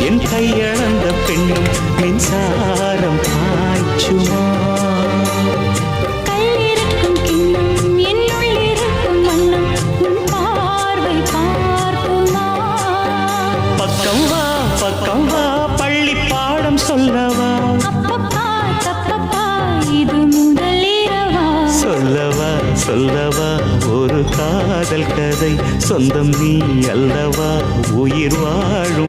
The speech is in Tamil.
என் கையளந்த பெண்ணும் மின்சாரம் பாய்ச்சுமா கல்லிருக்கும் கிண்ணம் என்னுள் இருக்கும் வண்ணம் உன் பார்வை பார்க்குமா பக்கம் வா பள்ளி பாடம் சொல்லவா அப்பப்பா தப்பப்பா இது முதல் இரவா சொல்லவா ஒரு காதல் கதை சொந்தம் நீ அல்லவா உயிர் வாழும்